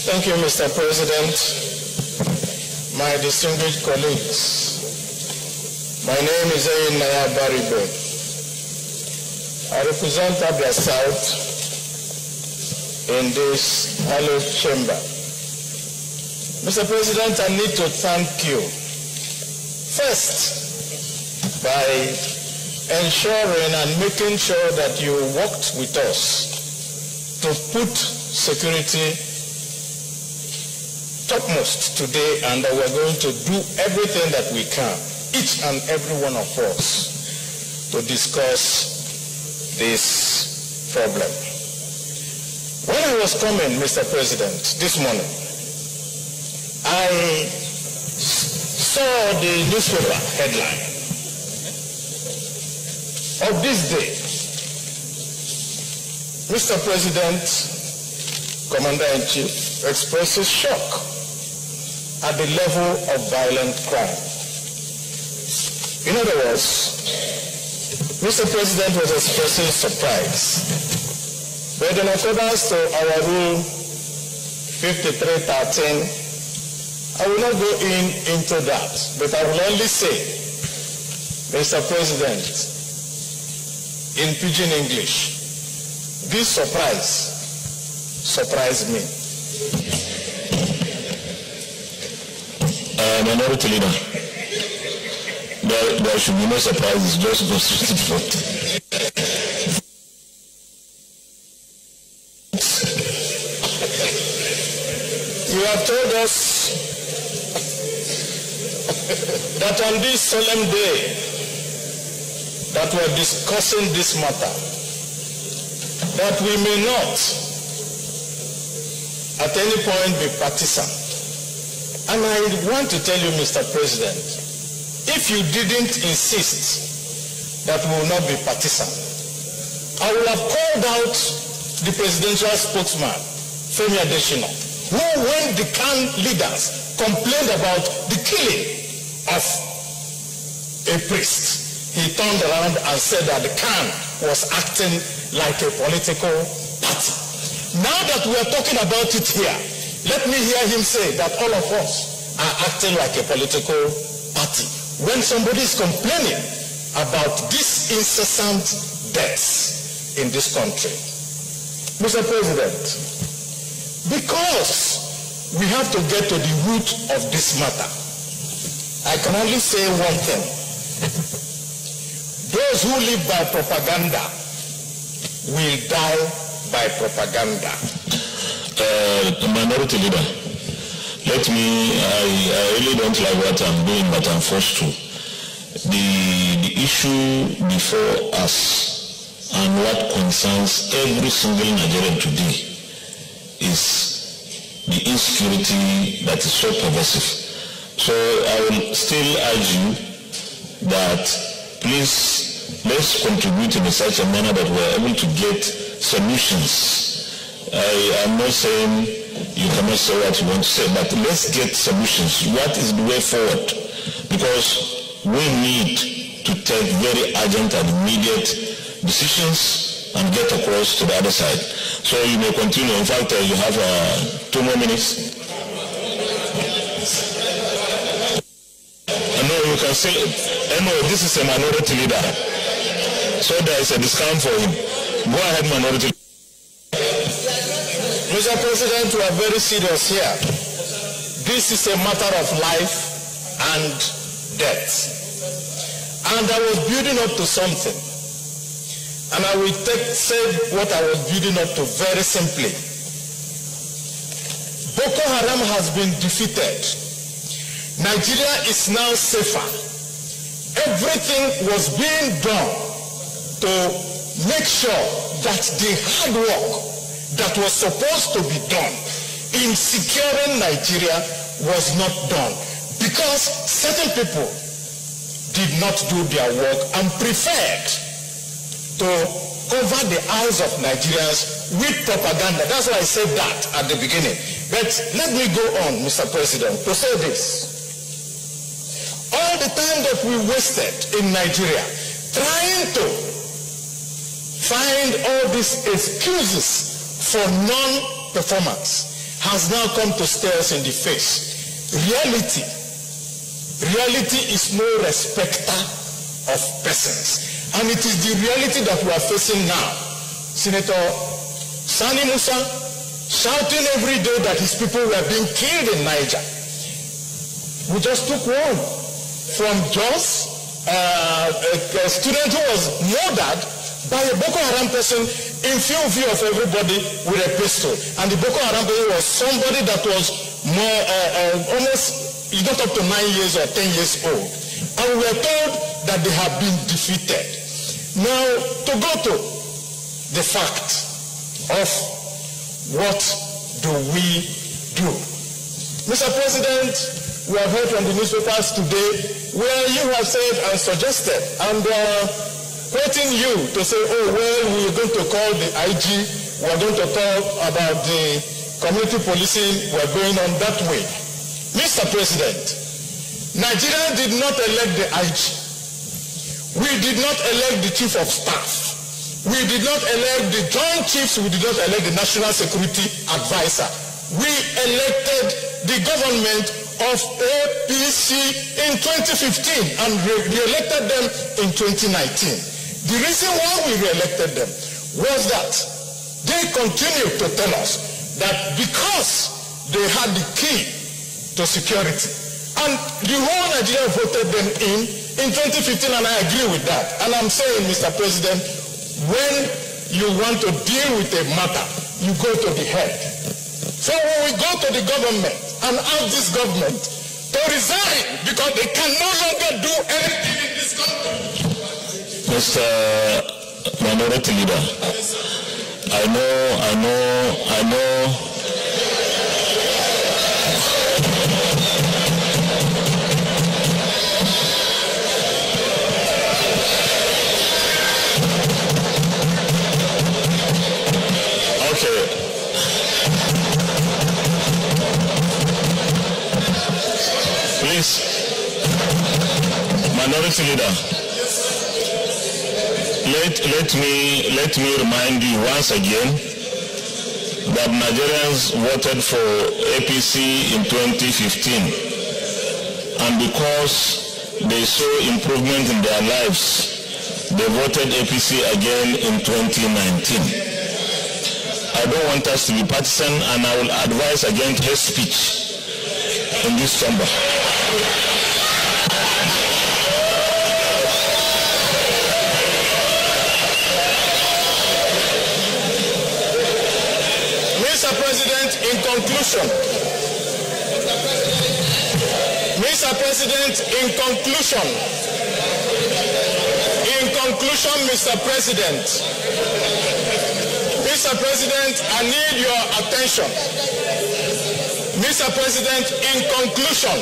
Thank you, Mr. President. My distinguished colleagues, my name is Eyin Naya Baribe. I represent Abia South in this hallowed chamber. Mr. President, I need to thank you first by ensuring and making sure that you worked with us to put security topmost today, and that we're going to do everything that we can, each and every one of us, to discuss this problem. When I was coming, Mr. President, this morning, I saw the newspaper headline of this day. Mr. President, Commander-in-Chief, expresses shock at the level of violent crime. In other words, Mr. President was expressing surprise. But in accordance to our rule 5313, I will not go into that, but I will only say, Mr. President, in pidgin English, this surprise surprised me. Minority Leader, there should be no surprises, just go straight to the front. You have told us that on this solemn day that we're discussing this matter, that we may not at any point be partisan. And I want to tell you, Mr. President, if you didn't insist that we will not be partisan, I would have called out the presidential spokesman, Femi Adesina, who, when the CAN leaders complained about the killing of a priest, he turned around and said that the CAN was acting like a political party. Now that we are talking about it here, let me hear him say that all of us are acting like a political party when somebody is complaining about these incessant deaths in this country. Mr. President, because we have to get to the root of this matter, I can only say one thing. Those who live by propaganda will die by propaganda. Minority Leader, I really don't like what I'm doing, but I'm forced to. The issue before us and what concerns every single Nigerian today is the insecurity that is so pervasive. So I will still urge you that please let's contribute in such a manner that we're able to get solutions. I am not saying you cannot say what you want to say, but let's get solutions. What is the way forward? Because we need to take very urgent and immediate decisions and get across to the other side. So you may continue. In fact, you have 2 more minutes. No, you can say, no, this is a minority leader. So there is a discount for him. Go ahead, minority leader. Mr. President, we are very serious here. This is a matter of life and death. And I was building up to something. And I will say what I was building up to very simply. Boko Haram has been defeated. Nigeria is now safer. Everything was being done to make sure that the hard work that was supposed to be done in securing Nigeria was not done because certain people did not do their work and preferred to cover the eyes of Nigerians with propaganda. That's why I said that at the beginning. But let me go on, Mr. President, to say this. All the time that we wasted in Nigeria trying to find all these excuses for non-performance has now come to stare us in the face. Reality is no respecter of persons. And it is the reality that we are facing now. Senator Sani Musa shouting every day that his people were being killed in Niger. We just took one from Jos, a student who was murdered by a Boko Haram person in full view of everybody with a pistol. And the Boko Haram person was somebody that was more, almost, not up to 9 years or 10 years old. And we were told that they have been defeated. Now, to go to the fact of what do we do? Mr. President, we have heard from the newspapers today where you have said and suggested and quoting you to say, oh, well, we're going to call the IG, we're going to talk about the community policing, we're going on that way. Mr. President, Nigeria did not elect the IG. We did not elect the chief of staff. We did not elect the joint chiefs. We did not elect the national security advisor. We elected the government of APC in 2015 and re-elected them in 2019. The reason why we re-elected them was that they continued to tell us that because they had the key to security and the whole Nigeria voted them in 2015, and I agree with that. And I'm saying, Mr. President, when you want to deal with a matter, you go to the head. So when we go to the government and ask this government to resign because they can no longer do anything in this country. Mr. Minority Leader, I know. Please, Minority Leader, let me remind you once again that Nigerians voted for APC in 2015, and because they saw improvement in their lives, they voted APC again in 2019. I don't want us to be partisan, and I will advise against hate speech in this chamber. Mr. President, in conclusion, Mr. President, in conclusion, Mr. President, I need your attention. Mr. President, in conclusion,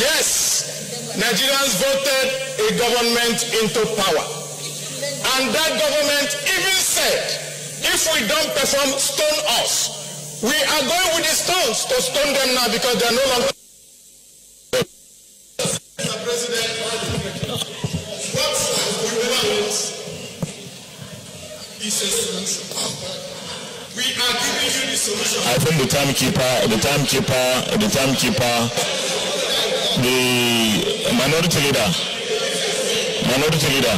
yes, Nigerians voted a government into power. And that government even said, if we don't perform, stone us. We are going with the stones to stone them now because they are no longer. Mr. President, what we want is a solution. We are giving you the solution. I think the minority leader,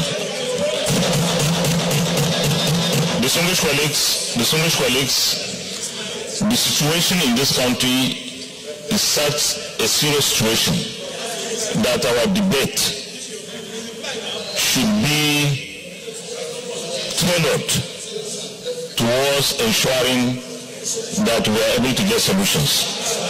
distinguished colleagues, the situation in this country is such a serious situation that our debate should be tailored towards ensuring that we are able to get solutions.